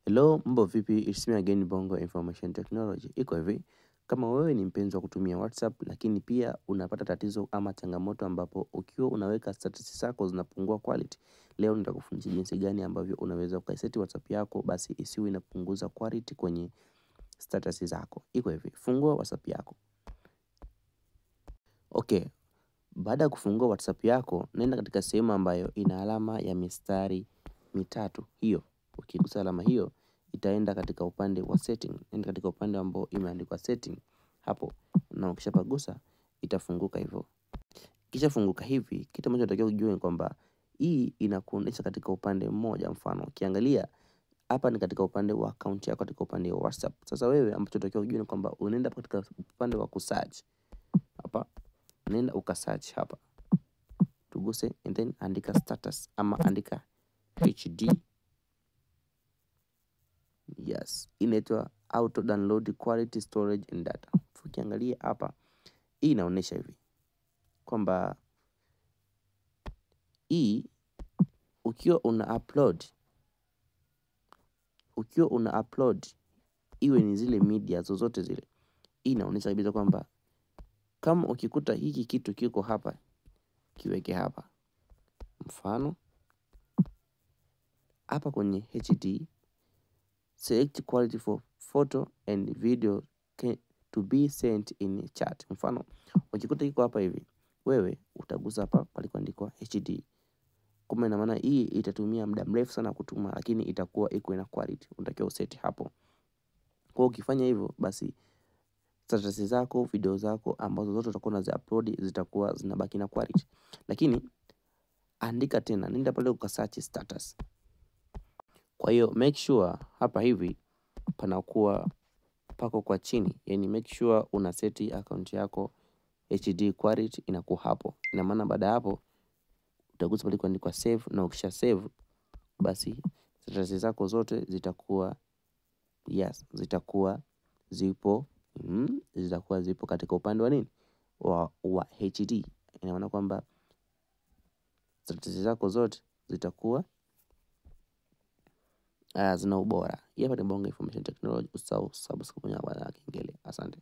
Hello, mambo vipi? It's me again, Bongo Information Technology. Iko hivi, kama wewe ni mpenzi wa kutumia WhatsApp lakini pia unapata tatizo ama changamoto ambapo ukiwa unaweka status zako zinapungua quality, leo nitakufundisha jinsi gani ambavyo unaweza ukaiseti WhatsApp yako basi isiwe inapunguza quality kwenye status zako. Iko hivi, fungua WhatsApp yako. Okay, baada ya kufungua WhatsApp yako, nenda katika sehemu ambayo ina alama ya mistari mitatu. Hiyo, ukigusa alama hiyo, itaenda katika upande wa setting. Nenda katika upande ambao imeandikwa setting. Hapo, na ukishapagusa, itafunguka hivyo. Kisha funguka hivi, kitu ambacho unatakiwa ujue ni kwamba hii inakuonesha katika upande mmoja. Mfano. Ukiangalia, hapa ni katika upande wa account yako katika upande wa WhatsApp. Sasa wewe ambacho unatakiwa ujue ni kwamba unaenda katika upande wa kusearch. Hapa, nenda ukasearch hapa. Tuguse and then andika status ama andika HD. Yes, inaitwa auto download quality storage and data. Ukiangalia hapa, hii inaonyesha hivi kwamba hii ukiwa una upload iwe ni zile media zozote zile, hii inaonyesha kabisa kwamba kama ukikuta hiki kitu kiko hapa, kiweke hapa. Mfano hapa kwenye HD, select quality for photo and video to be sent in chat. Mfano ukikuta kiko hapa hivi, wewe utagusa hapa palikoandikwa HD. Kwa ina maana hii itatumia muda mrefu sana kutuma, lakini itakuwa iko ina quality. Unatakiwa useti hapo. Kwa ukifanya hivyo basi status zako, video zako ambazo zote utakuwa unazi-upload zitakuwa zinabaki na quality. Lakini andika tena, nenda pale ukasearch status. Kwa hiyo make sure hapa hivi panakuwa pako kwa chini. Yani make sure una seti account yako HD quality inakuwa hapo. Ina maana baada ya hapo utagusa pale kuandikwa save, na ukisha save basi status zako zote zitakuwa zipo katika upande wa nini? Wa HD. Ina maana kwamba status zako zote zitakuwa zina ubora. Hapa ni Bongo Information Technology. Usisahau subscribe na kengele. Asante.